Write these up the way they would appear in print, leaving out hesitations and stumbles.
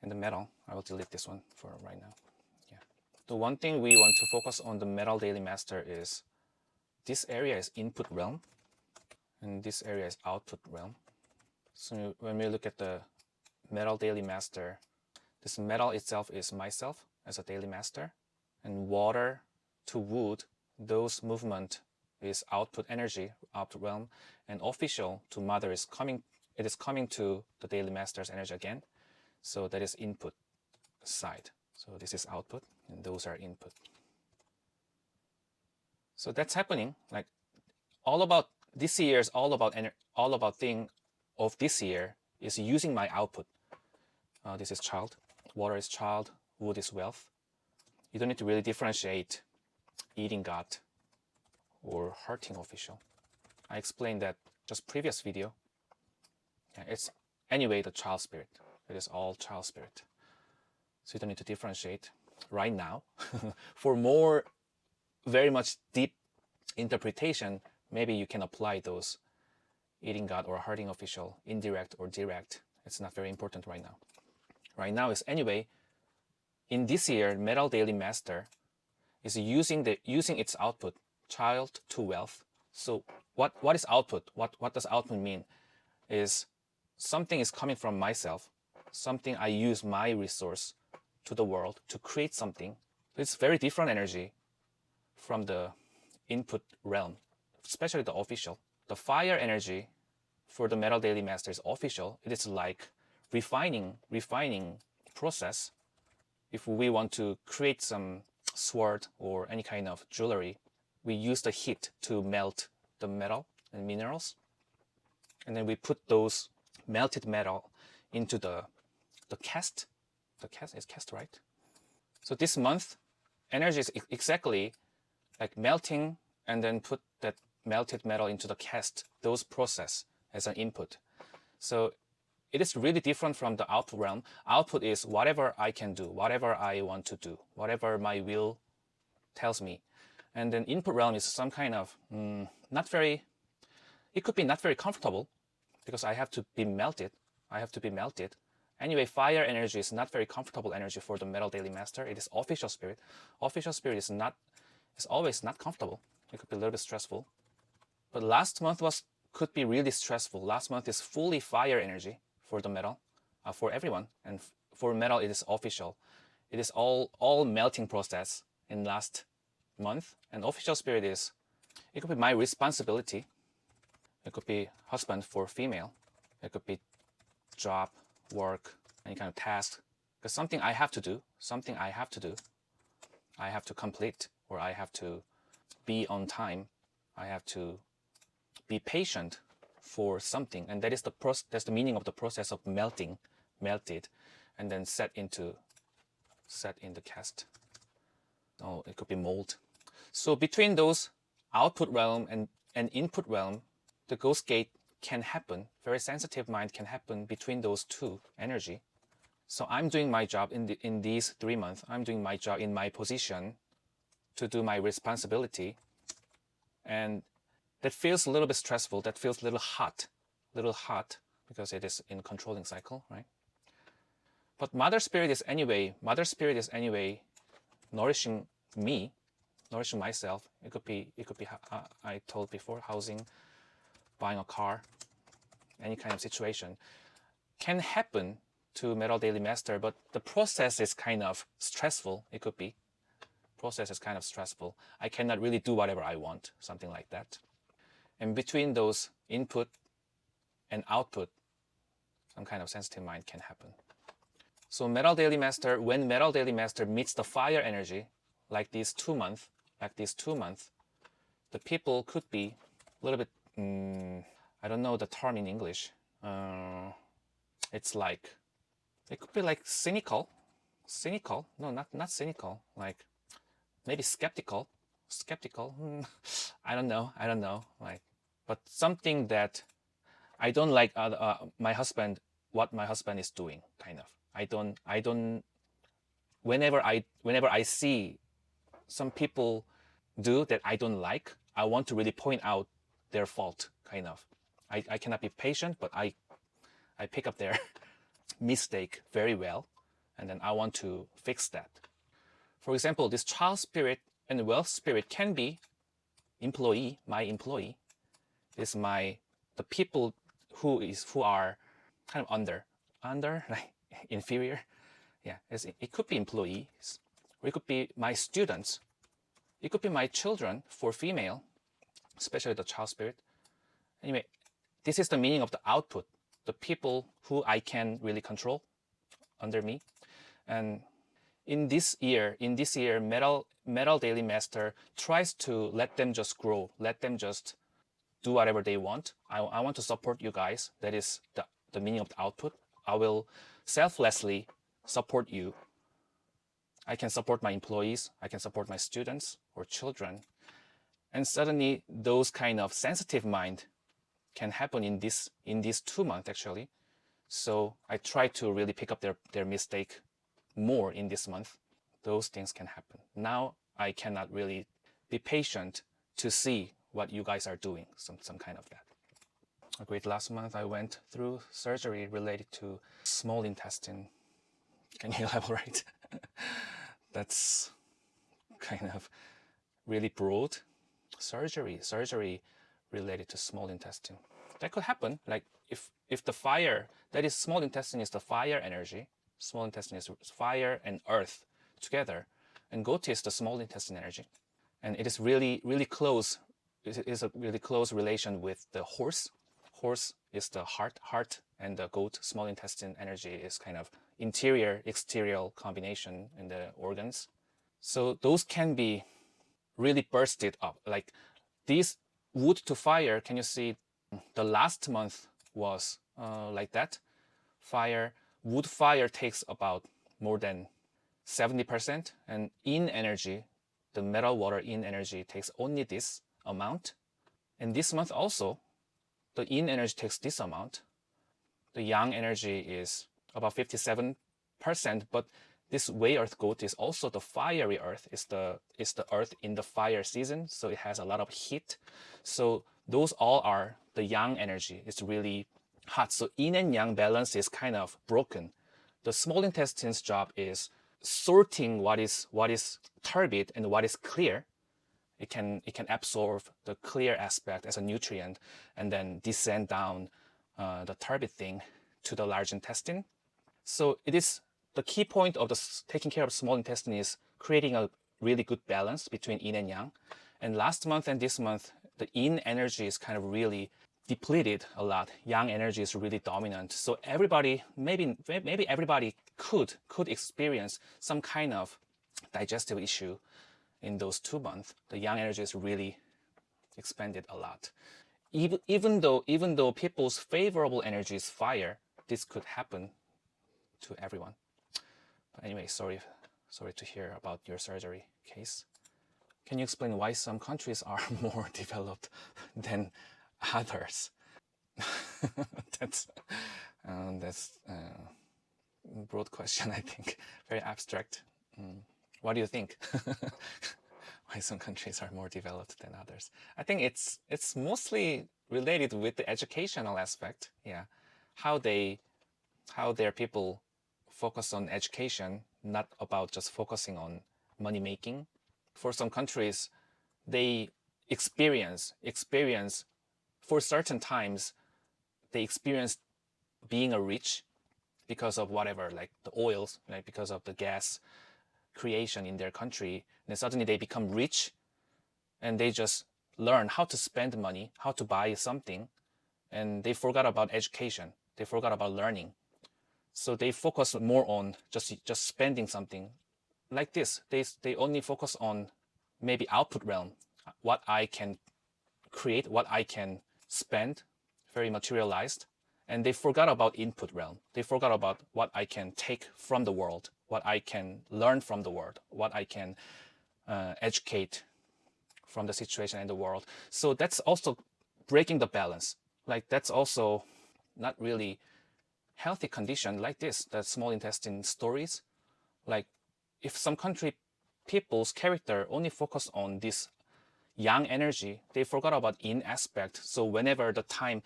And the metal, I will delete this one for right now. Yeah. The one thing we want to focus on the metal daily master is this area is input realm and this area is output realm. So when we look at the metal daily master, this metal itself is myself as a daily master, and water to wood, those movement is output energy, output realm, and official to mother is coming, it is coming to the daily master's energy again. So that is input side. So this is output and those are input. So that's happening. Like all about this year is all about thing of this year is using my output. This is child, water is child, wood is wealth. You don't need to really differentiate eating God or hurting official. I explained that just previous video. It's anyway the child spirit. It is all child spirit. So you don't need to differentiate right now. For more very much deep interpretation, maybe you can apply those eating God or hurting official, indirect or direct. It's not very important right now. Right now is anyway, in this year, metal daily master is using its output, child to wealth. So what is output? What does output mean? Is something is coming from myself, something I use my resource to the world to create something. It's very different energy from the input realm, especially the official. The fire energy for the metal daily master is official. It is like refining process. If we want to create some sword or any kind of jewelry, we use the heat to melt the metal and minerals. And then we put those melted metal into the cast. The cast is cast, right? So this month, energy is exactly like melting and then put that melted metal into the cast, those process as an input. So it is really different from the output realm. Output is whatever I can do, whatever I want to do, whatever my will tells me. And then input realm is some kind of it could be not very comfortable because I have to be melted. Anyway, fire energy is not very comfortable energy for the metal daily master. It is official spirit. Official spirit is always not comfortable. It could be a little bit stressful. But last month could be really stressful. Last month is fully fire energy for the metal, for everyone. And for metal, it is official. It is all melting process in last month. And official spirit it could be my responsibility. It could be husband for female. It could be job, work, any kind of task. Because something I have to do, I have to complete, or I have to be on time. I have to be patient for something, and that is that's the meaning of the process of melted, and then set in the cast. Oh, it could be mold. So between those output realm and input realm, the ghost gate can happen. Very sensitive mind can happen between those two energy. So I'm doing my job in these 3 months. I'm doing my job in my position to do my responsibility, and that feels a little bit stressful. That feels a little hot because it is in controlling cycle, right? But Mother Spirit is anyway nourishing me, nourishing myself. It could be I told before, housing, buying a car, any kind of situation can happen to metal daily master, but the process is kind of stressful. It could be process is kind of stressful. I cannot really do whatever I want, something like that. And between those input and output, some kind of sensitive mind can happen. So metal daily master, when metal daily master meets the fire energy, like these 2 months, the people could be a little bit, I don't know the term in English. It's like, it could be like cynical. No, not cynical. Like maybe skeptical. I don't know. Like, but something that I don't like my husband, what my husband is doing, kind of. I don't. Whenever I see some people do that I don't like, I want to really point out their fault, kind of. I cannot be patient, but I pick up their mistake very well. and then I want to fix that. For example, this child spirit and wealth spirit can be employee, my employee. Is the people who are kind of under like inferior. Yeah, it could be employees, or it could be my students. It could be my children for female, especially the child spirit. Anyway, this is the meaning of the output, the people who I can really control under me. And in this year, Metal Daily Master tries to let them just grow, let them just do whatever they want. I want to support you guys. That is the meaning of the output. I will selflessly support you. I can support my employees. I can support my students or children. And suddenly those kind of sensitive mind can happen in these 2 months actually. So I try to really pick up their mistake more in this month. Those things can happen. Now I cannot really be patient to see what you guys are doing, some kind of that. Agreed. Last month I went through surgery related to small intestine. Can you elaborate? That's kind of really broad. Surgery related to small intestine. That could happen. Like if the fire, that is small intestine is the fire energy. Small intestine is fire and earth together, and Goti is the small intestine energy, and it is really close. It is a really close relation with the horse. Horse is the heart, and the goat, small intestine energy, is kind of interior exterior combination in the organs. So those can be really bursted up. Like these wood to fire, can you see the last month was like that? Wood fire takes about more than 70%, and yin energy, the metal water yin energy, takes only this amount. And this month also, the yin energy takes this amount. The yang energy is about 57%, but this way earth goat is also the fiery earth. It's the earth in the fire season, so it has a lot of heat. So those all are the yang energy. It's really hot. So yin and yang balance is kind of broken. The small intestine's job is sorting what is turbid and what is clear. It can absorb the clear aspect as a nutrient and then descend down the turbid thing to the large intestine. So it is the key point of taking care of small intestine is creating a really good balance between yin and yang. And last month and this month, the yin energy is kind of really depleted a lot. Yang energy is really dominant. So everybody, maybe everybody could experience some kind of digestive issue in those 2 months. The yang energy is really expanded a lot. Even though people's favorable energy is fire, this could happen to everyone. But anyway, sorry to hear about your surgery case. Can you explain why some countries are more developed than others? That's a broad question, I think. Very abstract. What do you think? Why some countries are more developed than others? I think it's mostly related with the educational aspect. Yeah, how their people focus on education, not about just focusing on money making. For some countries, they experience for certain times, they experience being a rich because of whatever, like the oils, like because of the gas creation in their country. And then suddenly they become rich and they just learn how to spend money, how to buy something, and they forgot about education. They forgot about learning. So they focus more on just spending something like this. They only focus on maybe output realm, what I can create, what I can spend, very materialized. And they forgot about input realm. They forgot about what I can take from the world, what I can learn from the world, what I can educate from the situation in the world. So that's also breaking the balance. Like that's also not really healthy condition like this, the small intestine stories. Like if some country people's character only focus on this yang energy, they forgot about yin aspect. So whenever the time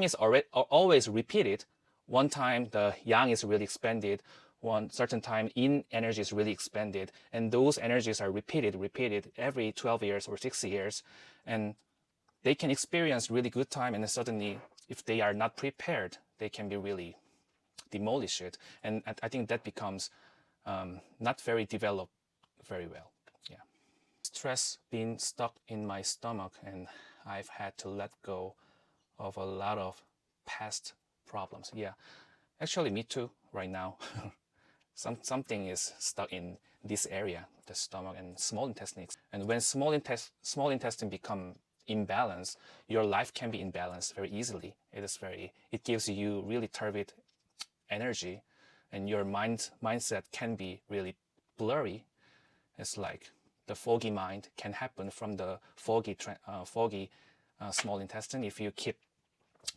is always repeated, one time the yang is really expanded, one certain time in energy is really expanded, and those energies are repeated every 12 years or 6 years, and they can experience really good time, and then suddenly, if they are not prepared, they can be really demolished, and I think that becomes not very developed very well. Yeah, stress being stuck in my stomach, and I've had to let go of a lot of past problems. Yeah, actually, me too. Right now, something is stuck in this area, the stomach and small intestine. And when small intestine become imbalanced, your life can be imbalanced very easily. It gives you really turbid energy, and your mindset can be really blurry. It's like the foggy mind can happen from the foggy small intestine. If you keep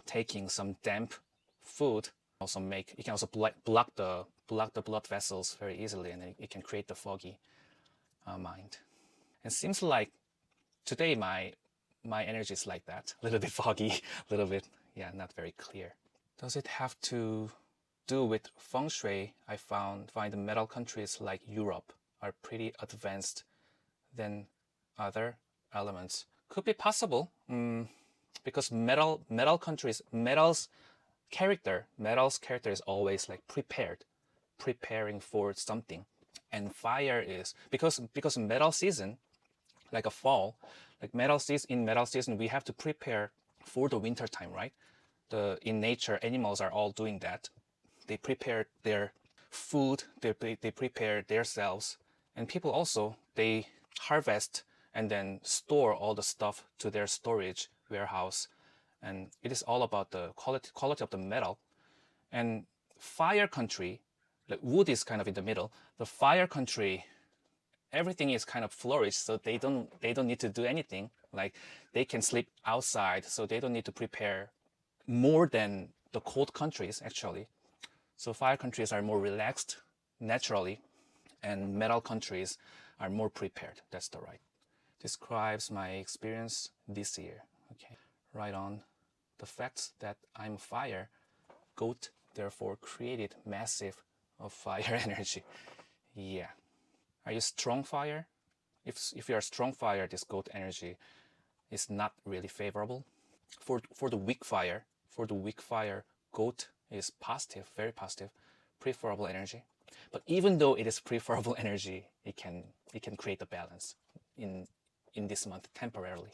taking some damp food, it can also block the blood vessels very easily, and it can create the foggy mind. It seems like today my energy is like that, a little bit foggy, a little bit, yeah, not very clear. Does it have to do with feng shui? I find the metal countries like Europe are pretty advanced than other elements. Could be possible, because metal countries, metal's character is always like preparing for something, and fire is because metal season, like a fall, like metal season, we have to prepare for the winter time, right? In nature, animals are all doing that. They prepare their food, they prepare themselves, and people also, they harvest and then store all the stuff to their storage warehouse, and it is all about the quality of the metal. And fire country, like wood is kind of in the middle. The fire country, everything is kind of flourished, so they don't need to do anything. Like they can sleep outside, so they don't need to prepare more than the cold countries actually. So fire countries are more relaxed naturally, and metal countries are more prepared. That's the right. Describes my experience this year. Okay, right on. The fact that I'm fire, goat therefore created massive of fire energy. Yeah. Are you strong fire? If you are strong fire, this goat energy is not really favorable. For the weak fire, goat is positive, very positive, preferable energy. But even though it is preferable energy, it can create a balance in this month temporarily.